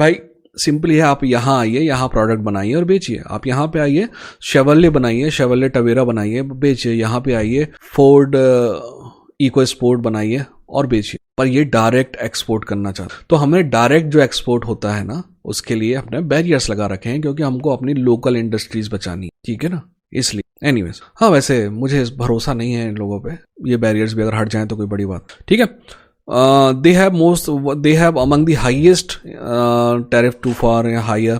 भाई सिंपली है, आप यहाँ आइए, यहाँ प्रोडक्ट बनाइए और बेचिए। आप यहाँ पे आइए, शेवरले बनाइए, शेवरले टवेरा बनाइए, बेचिए। यहाँ पे आइए, फोर्ड इको स्पोर्ट बनाइए और बेचिए। पर ये डायरेक्ट एक्सपोर्ट करना चाहते, तो हमें डायरेक्ट जो एक्सपोर्ट होता है ना, उसके लिए अपने बैरियर्स लगा रखे हैं, क्योंकि हमको अपनी लोकल इंडस्ट्रीज बचानी है, ठीक है ना, इसलिए। एनीवेज, हाँ वैसे मुझे भरोसा नहीं है इन लोगों पे, ये बैरियर्स भी अगर हट जाएं तो कोई बड़ी बात, ठीक है। They have among the highest tariff too far higher.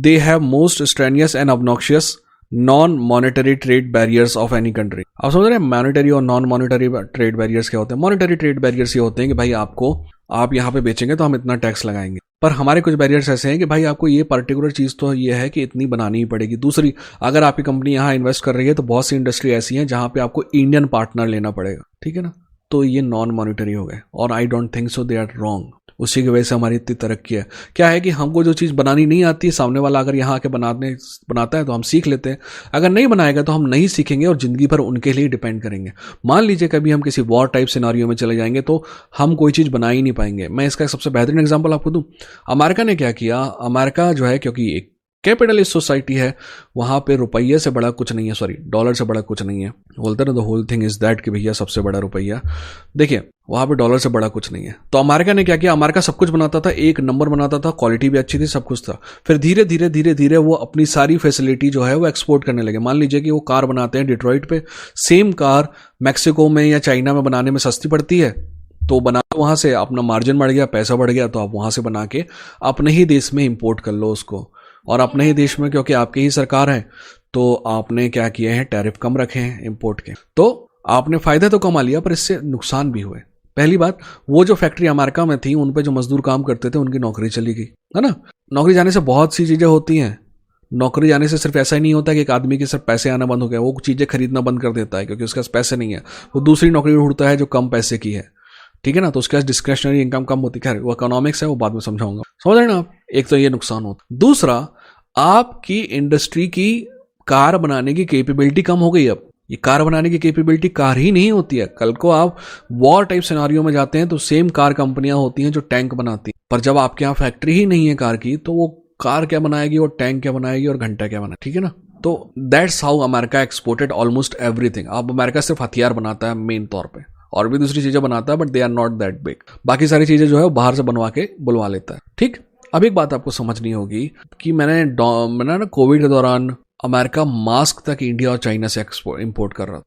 They have most strenuous and obnoxious non-monetary trade barriers of any country. आप समझ रहे हैं मॉनेटरी और नॉन मॉनेटरी ट्रेड बैरियर्स क्या होते हैं? मॉनेटरी ट्रेड बैरियर्स ये होते हैं कि भाई आप यहाँ पे बेचेंगे तो हम इतना टैक्स लगाएंगे। पर हमारे कुछ बैरियर्स ऐसे हैं कि भाई आपको ये पर्टिकुलर चीज़ तो ये है कि इतनी बनानी ही पड़ेगी। दूसरी, अगर आपकी कंपनी यहाँ इन्वेस्ट कर रही है तो बहुत सी इंडस्ट्री ऐसी हैं जहाँ पे आपको इंडियन पार्टनर लेना पड़ेगा, ठीक है ना। तो ये नॉन मॉनिटरी हो गए, और I don't think so they are wrong. उसी की वजह से हमारी इतनी तरक्की है। क्या है कि हमको जो चीज़ बनानी नहीं आती है, सामने वाला अगर यहाँ आके बनाता है तो हम सीख लेते हैं। अगर नहीं बनाएगा तो हम नहीं सीखेंगे और ज़िंदगी भर उनके लिए डिपेंड करेंगे। मान लीजिए कभी हम किसी वॉर टाइप सिनारियो में चले जाएंगे तो हम कोई चीज़ बना ही नहीं पाएंगे। मैं इसका सबसे बेहतरीन एग्जाम्पल आपको दूँ, अमेरिका ने क्या किया। अमेरिका जो है, क्योंकि एक कैपिटलिस्ट सोसाइटी है, वहाँ पे रुपये से बड़ा कुछ नहीं है, सॉरी डॉलर से बड़ा कुछ नहीं है। बोलते ना the whole thing is that कि भैया सबसे बड़ा रुपया, देखिए वहाँ पे डॉलर से बड़ा कुछ नहीं है। तो अमेरिका ने क्या किया, अमेरिका सब कुछ बनाता था, एक नंबर बनाता था, क्वालिटी भी अच्छी थी, सब कुछ था। फिर धीरे धीरे धीरे धीरे वो अपनी सारी फैसिलिटी जो है वो एक्सपोर्ट करने लगे। मान लीजिए कि वो कार बनाते हैं डिट्रॉइट पे, सेम कार मैक्सिको में या चाइना में बनाने में सस्ती पड़ती है, तो बना वहाँ से अपना मार्जिन बढ़ गया, पैसा बढ़ गया, तो आप वहाँ से बना के अपने ही देश में इंपोर्ट कर लो उसको। और अपने ही देश में, क्योंकि आपकी ही सरकार है, तो आपने क्या किए हैं, टैरिफ कम रखे हैं इंपोर्ट के, तो आपने फायदा तो कमा लिया पर इससे नुकसान भी हुए। पहली बात, वो जो फैक्ट्री अमेरिका में थी उन पे जो मजदूर काम करते थे उनकी नौकरी चली गई, है ना। नौकरी जाने से बहुत सी चीज़ें होती हैं। नौकरी जाने से सिर्फ ऐसा ही नहीं होता कि एक आदमी के सिर्फ पैसे आना बंद हो गया, वो चीज़ें खरीदना बंद कर देता है क्योंकि उसके पास पैसे नहीं है, वो दूसरी नौकरी ढूंढता है जो कम पैसे की है, ठीक है ना। तो उसके पास डिस्क्रिशनरी इनकम कम होती है। खैर वो इकोनॉमिक्स है, वो बाद में समझाऊंगा, समझ रहे ना आप। एक तो ये नुकसान होता, दूसरा आपकी इंडस्ट्री की कार बनाने की कैपेबिलिटी कम हो गई। अब ये कार बनाने की कैपेबिलिटी कार ही नहीं होती है। कल को आप वॉर टाइप सिनारियो में जाते हैं तो सेम कार कंपनियां होती हैं जो टैंक बनाती हैं, पर जब आपके यहाँ फैक्ट्री ही नहीं है कार की, तो वो कार क्या बनाएगी और टैंक क्या बनाएगी और घंटा क्या बनाएगी, ठीक है ना। तो that's how America exported almost everything. अब अमेरिका सिर्फ हथियार बनाता है मेन तौर पे, और भी दूसरी चीजें बनाता है, but they are not that big. बाकी सारी चीजें जो है वो बाहर से बनवा के बुलवा लेता है, ठीक। अब एक बात आपको समझनी होगी कि मैंने ना कोविड के दौरान अमेरिका मास्क तक इंडिया और चाइना से इंपोर्ट कर रहा था।